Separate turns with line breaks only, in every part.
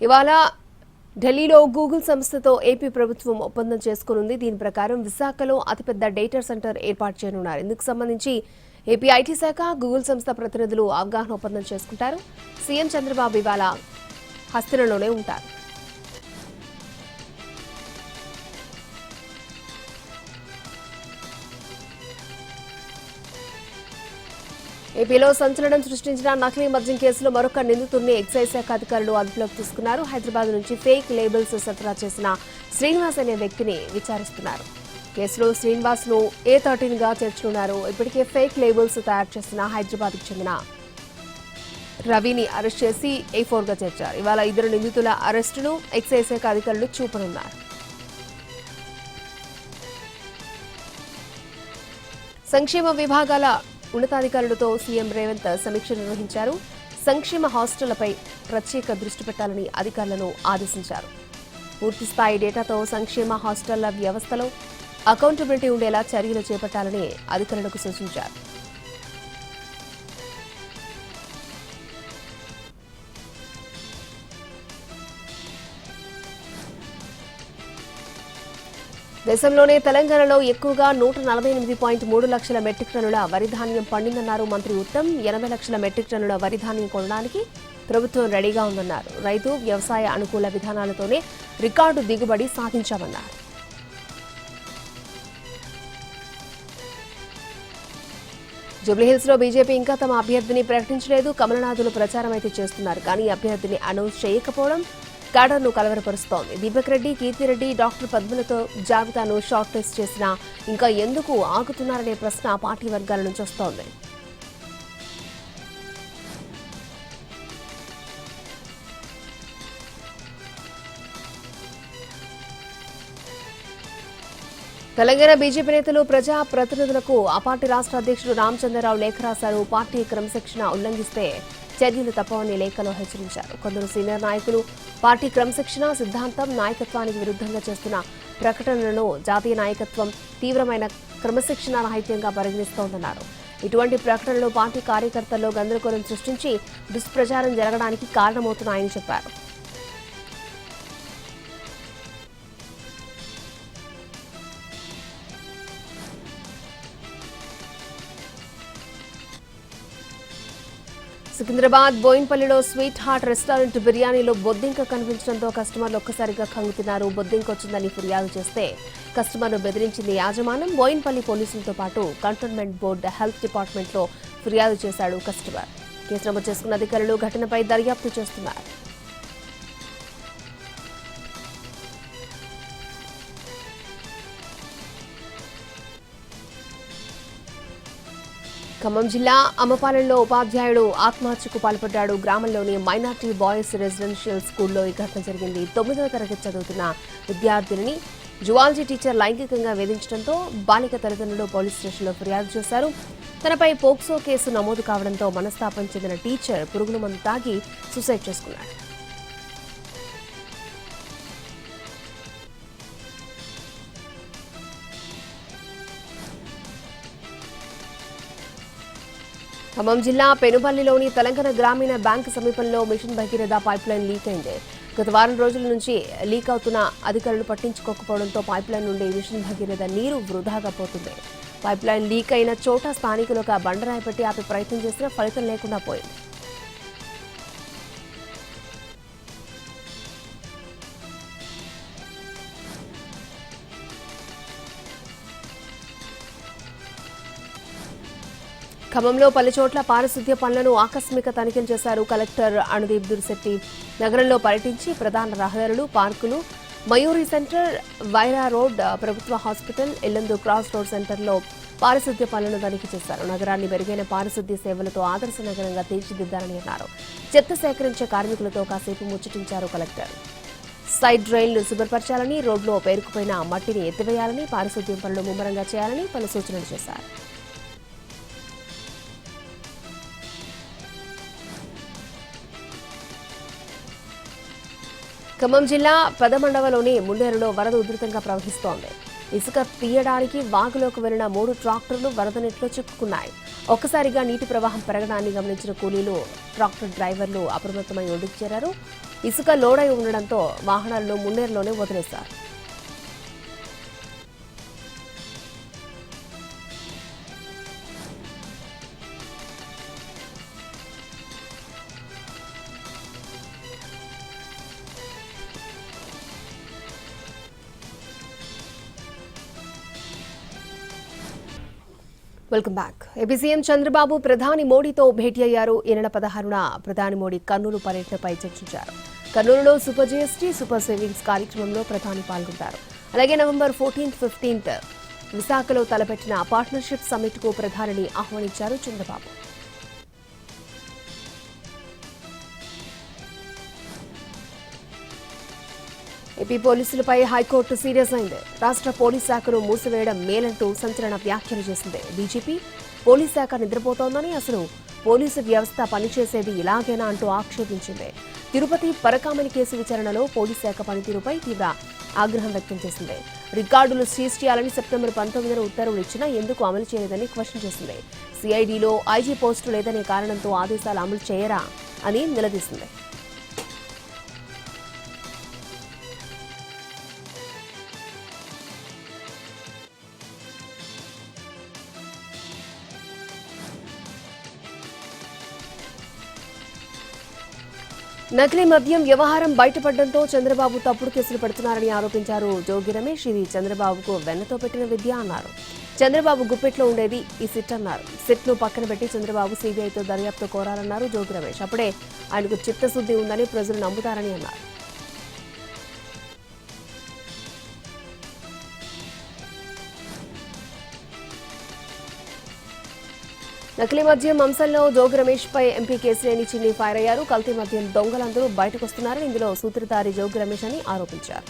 ఇవాళ ఢిల్లీలో గూగుల్ సంస్థతో ఏపీ ప్రభుత్వం ఒప్పందం చేసుకోనుంది. దీని ప్రకారం విశాఖలో అతిపెద్ద డేటా సెంటర్ ఏర్పాటు చేయనున్నారు. ఇందుకు సంబంధించి ఏపీ ఐటీ శాఖ, గూగుల్ సంస్థ ప్రతినిధులు అవగాహన ఒప్పందం చేసుకుంటారు. సీఎం చంద్రబాబు ఇవాళ హస్తినలోనే ఉంటారు. ఏపీలో సంచలనం సృష్టించిన నకిలీ మద్యం కేసులో మరొక నిందితుడిని ఎక్సైజ్ శాఖ అధికారులు అదుపులోకి తీసుకున్నారు. హైదరాబాద్ నుంచి ఫేక్ లేబుల్స్ సరఫరా చేసిన శ్రీనివాస్ అనే వ్యక్తిని విచారిస్తున్నారు. కేసులో శ్రీనివాస్ ను A13 గా చేర్చనున్నారు. ఇప్పటికే ఫేక్ లేబుల్స్ తయారు చేసిన హైదరాబాద్ కు చెందిన రవిని అరెస్ట్ చేసి A4 గా చేర్చారు. ఇవాళ ఇద్దరు నిందితుల అరెస్టును ఎక్సైజ్ శాఖ అధికారులు చూపనున్నారు. సంక్షేమ విభాగాల ఉన్నతాధికారులతో సీఎం రేవంత్ సమీక్ష నిర్వహించారు. సంక్షేమ హాస్టళ్లపై ప్రత్యేక దృష్టి పెట్టాలని అధికారులను ఆదేశించారు. పూర్తిస్థాయి డేటాతో సంక్షేమ హాస్టళ్ల వ్యవస్థలో అకౌంటబిలిటీ ఉండేలా చర్యలు చేపట్టాలని అధికారులకు సూచించారు. దేశంలోనే తెలంగాణలో ఎక్కువగా 148.3 లక్షల మెట్రిక్ టన్నుల వరి ధాన్యం పండిందన్నారు మంత్రి ఉత్తమ్. 80 లక్షల మెట్రిక్ టన్నుల వరి ధాన్యం కొనడానికి ప్రభుత్వం రెడీగా ఉందన్నారు. రైతు వ్యవసాయ అనుకూల విధానాలతోనే రికార్డు దిగుబడి సాధించామన్నారు. జూబ్లీహిల్స్ లో బీజేపీ ఇంకా తమ అభ్యర్థిని ప్రకటించలేదు. కమలనాథులు ప్రచారం అయితే చేస్తున్నారు, కానీ అభ్యర్థిని అనౌన్స్ చేయకపోవడం క్యాడర్ను కలవరపరుస్తోంది. దీపక్ రెడ్డి, కీర్తిరెడ్డి, డాక్టర్ పద్మలతో జాబితాను షార్ట్ లిస్ట్ చేసినా ఇంకా ఎందుకు ఆగుతున్నారనే ప్రశ్న పార్టీ వర్గాల నుంచి వస్తోంది. తెలంగాణ బీజేపీ నేతలు ప్రజా ప్రతినిధులకు ఆ పార్టీ రాష్ట్ర అధ్యక్షుడు రామచంద్రరావు లేఖ రాశారు. పార్టీ క్రమశిక్షణ ఉల్లంఘిస్తే చర్యలు తప్పవని లేఖలో హెచ్చరించారు. కొందరు సీనియర్ నాయకులు పార్టీ క్రమశిక్షణ, సిద్ధాంతం, నాయకత్వానికి విరుద్ధంగా చేస్తున్న ప్రకటనలను జాతీయ నాయకత్వం తీవ్రమైన క్రమశిక్షణ రాహిత్యంగా పరిగణిస్తోందన్నారు. ఇటువంటి ప్రకటనలు పార్టీ కార్యకర్తల్లో గందరగోళం సృష్టించి దుష్ప్రచారం జరగడానికి కారణమవుతున్నాయని చెప్పారు. సికింద్రాబాద్ బోయిన్పల్లిలో స్వీట్ హార్ట్ రెస్టారెంట్ బిర్యానీలో బొద్దింక కనిపించడంతో కస్టమర్లు ఒక్కసారిగా కంగుతున్నారు. బొద్దింక వచ్చిందని ఫిర్యాదు చేస్తే కస్టమర్ను బెదిరించింది యాజమాన్యం. బోయిన్పల్లి పోలీసులతో పాటు కంటోన్మెంట్ బోర్డు హెల్త్ డిపార్ట్మెంట్లో ఫిర్యాదు చేశాడు కస్టమర్. కేసు నమోదు చేసుకున్న అధికారులు ఘటనపై దర్యాప్తు చేస్తున్నారు. ఖమ్మం జిల్లా అమ్మపాలెంలో ఉపాధ్యాయుడు ఆత్మహత్యకు పాల్పడ్డాడు. గ్రామంలోని మైనార్టీ బాయ్స్ రెసిడెన్షియల్ స్కూల్లో ఈ ఘటన జరిగింది. 9వ తరగతి చదువుతున్న విద్యార్థినిని జువాలజీ టీచర్ లైంగికంగా వేధించడంతో బాలిక తల్లిదండ్రులు పోలీస్ స్టేషన్లో ఫిర్యాదు చేశారు. తనపై పోక్సో కేసు నమోదు కావడంతో మనస్తాపం చెందిన టీచర్ పురుగుల మందు తాగి సూసైడ్ చేసుకున్నాడు. ఖమ్మం జిల్లా పెనుపల్లిలోని తెలంగాణ గ్రామీణ బ్యాంకు సమీపంలో మిషన్ భగీరథ పైప్లైన్ లీక్ అయింది. గత వారం రోజుల నుంచి లీక్ అవుతున్న అధికారులు పట్టించుకోకపోవడంతో పైప్లైన్ నుండి మిషన్ భగీరథ నీరు వృధాగా పోతుంది. పైప్లైన్ లీక్ అయిన చోట స్థానికులు ఒక బండరాయి పెట్టి ఆపే ప్రయత్నం చేసినా ఫలితం లేకుండా పోయింది. ఖమ్మంలో పలు చోట్ల పారిశుద్ధ్య పనులను ఆకస్మిక తనిఖీలు చేశారు కలెక్టర్ అనుదీప్ దుర్శెట్టి. నగరంలో పర్యటించి ప్రధాన రహదారులు, పార్కులు, మయూరి సెంటర్, వైరా రోడ్, ప్రభుత్వ హాస్పిటల్, ఇల్లందు క్రాస్ రోడ్ సెంటర్లో పారిశుద్ధ్య పనులను తనిఖీ చేశారు. నగరాన్ని మెరుగైన పారిశుద్ధ్య సేవలతో ఆదర్శ నగరంగా తీర్చిదిద్దారని అన్నారు. చెత్త సేకరించే కార్మికులతో కాసేపు ముచ్చటించారు కలెక్టర్. సైడ్ డ్రైన్లు శుభ్రపరచాలని, రోడ్లో పేరుకుపోయిన మట్టిని ఎత్తివేయాలని, పారిశుద్ధ్యం పనులు ముమ్మరంగా చేయాలని పలు సూచనలు చేశారు. ఖమ్మం జిల్లా పెదమండవలోని ముండేరులో వరద ఉధృతంగా ప్రవహిస్తోంది. ఇసుక తీయడానికి వాగులోకి వెళ్లిన 3 ట్రాక్టర్లు వరద నీటిలో చిక్కుకున్నాయి. ఒక్కసారిగా నీటి ప్రవాహం పెరగడాన్ని గమనించిన కూలీలు, ట్రాక్టర్ డ్రైవర్లు అప్రమత్తమై ఒడ్డుకు చేరారు. ఇసుక లోడై ఉండడంతో వాహనాలను మున్నేరులోనే వదిలేశారు. Welcome back. AP CM Chandrababu ప్రధాని మోడీతో భేటీ అయ్యారు. ఈ నెల 16న ప్రధాని మోడీ కర్నూలు పర్యటనపై చర్చించారు. కర్నూలులో సూపర్ జీఎస్టీ, సూపర్ సేవింగ్స్ కార్యక్రమంలో ప్రధాని పాల్గొంటారు. అలాగే నవంబర్ 14, 15 విశాఖలో తలపెట్టిన పార్ట్నర్షిప్ సమ్మిట్ కు ప్రధానిని ఆహ్వానించారు చంద్రబాబు. ఏపీ పోలీసులపై హైకోర్టు సీరియస్ అయింది. రాష్ట్ర పోలీస్ శాఖను మూసివేయడం మేలంటూ సంచలన వ్యాఖ్యలు చేసింది. డీజీపీ పోలీస్ శాఖ నిద్రపోతోందని, అసలు పోలీసు వ్యవస్థ పనిచేసేది ఇలాగేనా అంటూ ఆక్షేపించింది. తిరుపతి పరకామణి కేసు విచారణలో పోలీస్ శాఖ పనితీరుపై తీవ్ర ఆగ్రహం వ్యక్తం చేసింది. రికార్డులు సీజ్ చేయాలని సెప్టెంబర్ 19న ఉత్తర్వులు ఇచ్చినా ఎందుకు అమలు చేయలేదని క్వశ్చన్ చేసింది. సిఐడిలో ఐజీ పోస్టు లేదనే కారణంతో ఆదేశాలు అమలు చేయరా అని నిలదీసింది. నకిలీ మద్యం వ్యవహారం బయటపడడంతో చంద్రబాబు తప్పుడు కేసులు పెడుతున్నారని ఆరోపించారు జోగి రమేష్. ఇది చంద్రబాబుకు వెన్నతో పెట్టిన విద్య అన్నారు. చంద్రబాబు గుప్పెట్లో ఉండేది ఈ సిట్ అన్నారు. సిట్ ను పక్కన పెట్టి చంద్రబాబు సీబీఐతో దర్యాప్తు కోరాలన్నారు జోగి రమేష్. అప్పుడే ఆయనకు చిత్తశుద్ధి ఉందని ప్రజలు నమ్ముతారని అన్నారు. నకిలీ మద్యం అంశంలో జోగి రమేష్ పై ఎంపీ కేశినేని చిన్ని ఫైర్ అయ్యారు. కల్తీ మద్యం దొంగలందరూ బయటకొస్తున్నారని, ఇందులో సూత్రధారి జోగి రమేష్ అని ఆరోపించారు.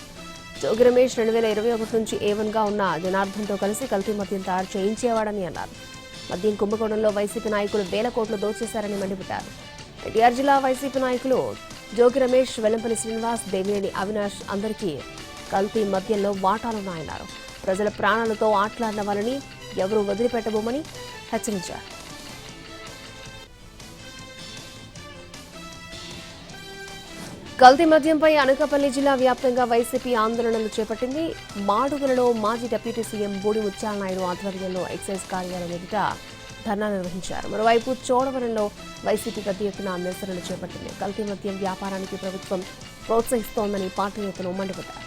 జోగి రమేష్ 2021 నుంచి A1గా ఉన్న జనార్దన్తో కలిసి కల్తీ మద్యం తయారు చేయించేవాడని అన్నారు. మద్యం కుంభకోణంలో వైసీపీ నాయకులు వేల కోట్లు దోచేశారని మండిపడ్డారు. ఎన్టీఆర్ జిల్లా వైసీపీ నాయకులు జోగి రమేష్, వెల్లంపల్లి శ్రీనివాస్, దేవినేని అవినాష్ అందరికీ కల్తీ మద్యంలో వాటాలున్నాయన్నారు. ప్రజల ప్రాణాలతో ఆటలాడిన వాళ్ళని ఎవరూ వదిలిపెట్టబోమని హెచ్చరించారు. కల్తీ మద్యంపై అనకాపల్లి జిల్లా వ్యాప్తంగా వైసీపీ ఆందోళనలు చేపట్టింది. మాడుగులలో మాజీ డిప్యూటీ సీఎం బూడి ముత్యాలనాయుడు ఆధ్వర్యంలో ఎక్సైజ్ కార్యాలయం ఎదుట ధర్నా నిర్వహించారు. మరోవైపు చోడవరంలో వైసీపీ పెద్ద ఎత్తున నిరసనలు చేపట్టింది. కల్తీ మద్యం వ్యాపారానికి ప్రభుత్వం ప్రోత్సహిస్తోందని పార్టీ నేతలు మండిపడ్డారు.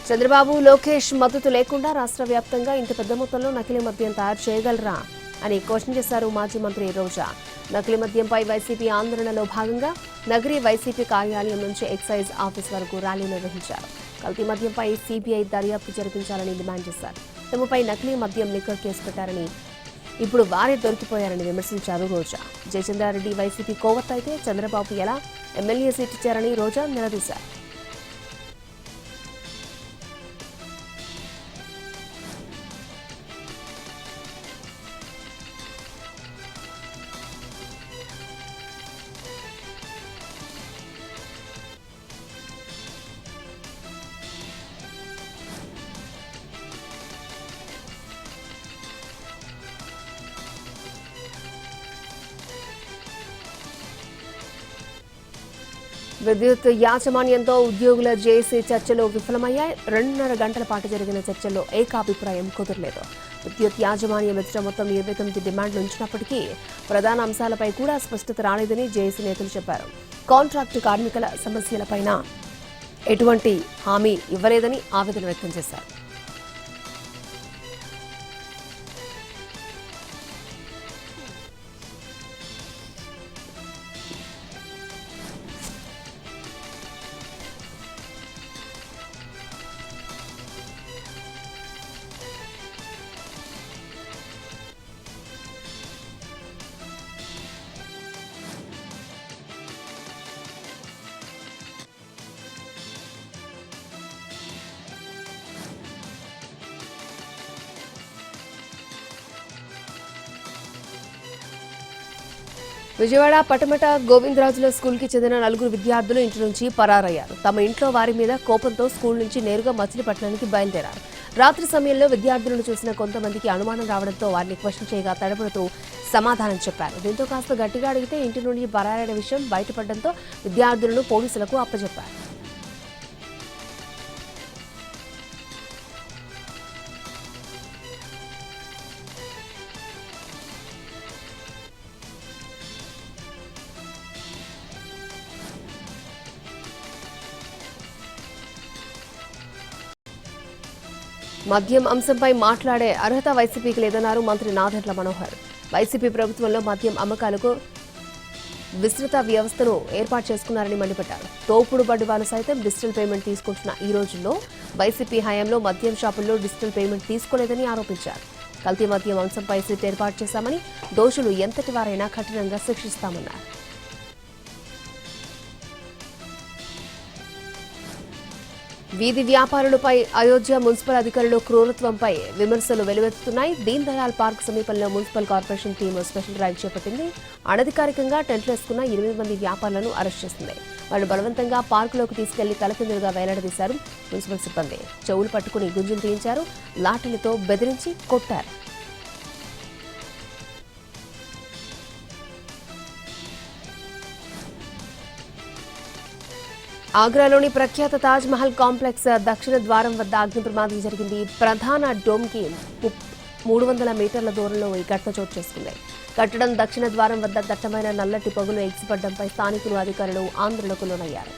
చంద్రబాబు, లోకేష్ మద్దతు లేకుండా రాష్ట్ర వ్యాప్తంగా ఇంత పెద్ద మొత్తంలో నకిలీ మద్యం తయారు చేయగలరా అని క్వశ్చన్ చేశారు మాజీ మంత్రి రోజా. నకిలీ మద్యంపై వైసీపీ ఆందోళనలో భాగంగా నగరి వైసీపీ కార్యాలయం నుంచి ఎక్సైజ్ ఆఫీస్ వరకు ర్యాలీ నిర్వహించారు. కల్తీ మద్యంపై సీబీఐ దర్యాప్తు జరిపించాలని డిమాండ్ చేశారు. తమపై నకిలీ మద్యం లిక్కర్ కేసు పెట్టారని, ఇప్పుడు వారే దొరికిపోయారని విమర్శించారు రోజా. జయచంద్రారెడ్డి వైసీపీ కోవత్ అయితే చంద్రబాబు ఎలా ఎమ్మెల్యే సీట్ ఇచ్చారని రోజా నిలదీశారు. విద్యుత్ యాజమాన్యంతో ఉద్యోగుల జేఏసీ చర్చలు విఫలమయ్యాయి. 2.5 గంటల పాటు జరిగిన చర్చల్లో ఏకాభిప్రాయం కుదరలేదు. విద్యుత్ యాజమాన్యం ఎదుట మొత్తం 29 డిమాండ్లు ఉంచినప్పటికీ ప్రధాన అంశాలపై కూడా స్పష్టత రాలేదని జేఏసీ నేతలు చెప్పారు. కాంట్రాక్టు కార్మికుల సమస్యలపైన ఎటువంటి హామీ ఇవ్వలేదని ఆవేదన వ్యక్తం చేశారు. విజయవాడ పటమట గోవిందరాజుల స్కూల్కి చెందిన 4 విద్యార్థులు ఇంటి నుంచి పరారయ్యారు. తమ ఇంట్లో వారి మీద కోపంతో స్కూల్ నుంచి నేరుగా మచిలీపట్నానికి బయలుదేరారు. రాత్రి సమయంలో విద్యార్థులను చూసిన కొంతమందికి అనుమానం రావడంతో వారిని క్వశ్చన్ చేయగా తడబడుతూ సమాధానం చెప్పారు. దీంతో కాస్త గట్టిగా అడిగితే ఇంటి నుండి పరారైన విషయం బయటపడడంతో విద్యార్థులను పోలీసులకు అప్పచెప్పారు. మద్యం అంశంపై మాట్లాడే అర్హత వైసీపీకి లేదన్నారు మంత్రి నాదెండ్ల మనోహర్. వైసీపీ ప్రభుత్వంలో మద్యం అమ్మకాలకు విస్తృత వ్యవస్థను ఏర్పాటు చేసుకున్నారని మండిపడ్డారు. తోపుడు బండివారు సైతం డిజిటల్ పేమెంట్ తీసుకొచ్చిన ఈ రోజుల్లో వైసీపీ హయాంలో మద్యం షాపుల్లో డిజిటల్ పేమెంట్ తీసుకోలేదని ఆరోపించారు. కల్తీ మద్యం అంశంపై సిట్ ఏర్పాటు చేశామని, దోషులు ఎంతటి వారైనా కఠినంగా శిక్షిస్తామన్నారు. వీధి వ్యాపారులపై అయోధ్య మున్సిపల్ అధికారులు క్రూరత్వంపై విమర్శలు వెలువెత్తుతున్నాయి. దీన్ దయాళ్ పార్క్ సమీపంలో municipal corporation team special drive చేపట్టింది. అనధికారికంగా టెంట్లేసుకున్న 8 మంది వ్యాపారులను అరెస్ట్ చేసింది. వాళ్లు బలవంతంగా పార్కులోకి తీసుకెళ్లి తలకిందులుగా వేలాడదీశారు. మున్సిపల్ సిబ్బంది చెవులు పట్టుకుని గుంజులు తీయించారు. లాఠీలతో బెదిరించి కొట్టారు. ఆగ్రాలోని ప్రఖ్యాత తాజ్ మహల్ కాంప్లెక్స్ దక్షిణ ద్వారం వద్ద అగ్ని ప్రమాదం జరిగింది. ప్రధాన డోమ్కి 300 మీటర్ల దూరంలో ఈ ఘటన చోటు చేసుకుంది. కట్టడం దక్షిణ ద్వారం వద్ద దట్టమైన నల్లటి పొగలు ఎగిసిపడడంపై స్థానికులు, అధికారులు ఆందోళనకు లోనయ్యారు.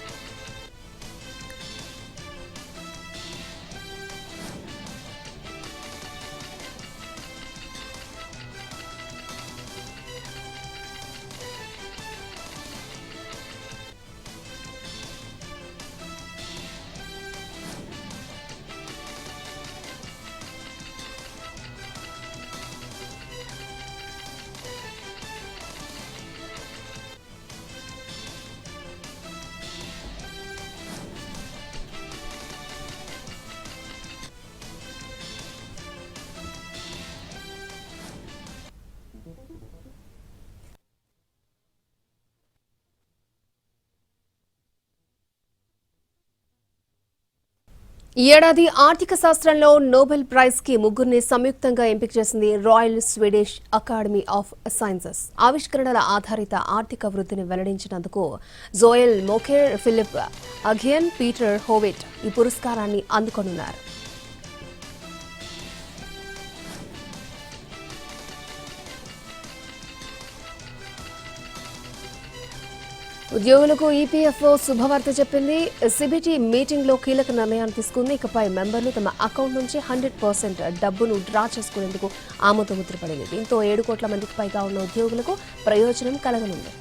ఈ ఏడాది ఆర్థిక శాస్త్రంలో నోబెల్ ప్రైజ్ కి ముగ్గురిని సంయుక్తంగా ఎంపిక చేసింది royal Swedish academy of sciences. ఆవిష్కరణల ఆధారిత ఆర్థిక వృద్ధిని వెల్లడించినందుకు జోయెల్ మోకెర్, ఫిలిప్ అఘియన్, పీటర్ హోవిట్ ఈ పురస్కారాన్ని అందుకోనున్నారు. ఉద్యోగులకు ఈపీఎఫ్ఓ శుభవార్త చెప్పింది. సిబిటి మీటింగ్ లో కీలక నిర్ణయాన్ని తీసుకుంది. ఇకపై మెంబర్లు తమ అకౌంట్ నుంచి 100% డబ్బును డ్రా చేసుకునేందుకు ఆమోద ముద్ర పడింది. దీంతో 7 కోట్ల మందికి పైగా ఉన్న ఉద్యోగులకు ప్రయోజనం కలగనుంది.